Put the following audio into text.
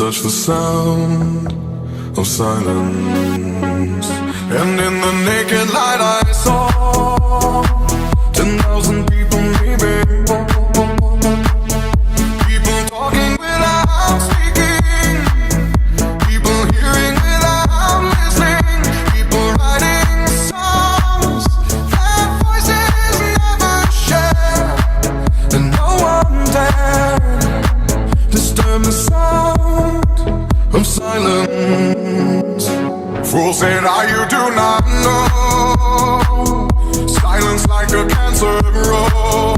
touch the sound of silence, and in the naked light I saw 10,000 people, maybe. People talking without speaking, people hearing without listening, people writing songs that voices never share, and no one dared disturb the sound of silence. Fools say now you do not know, silence like a cancer grows.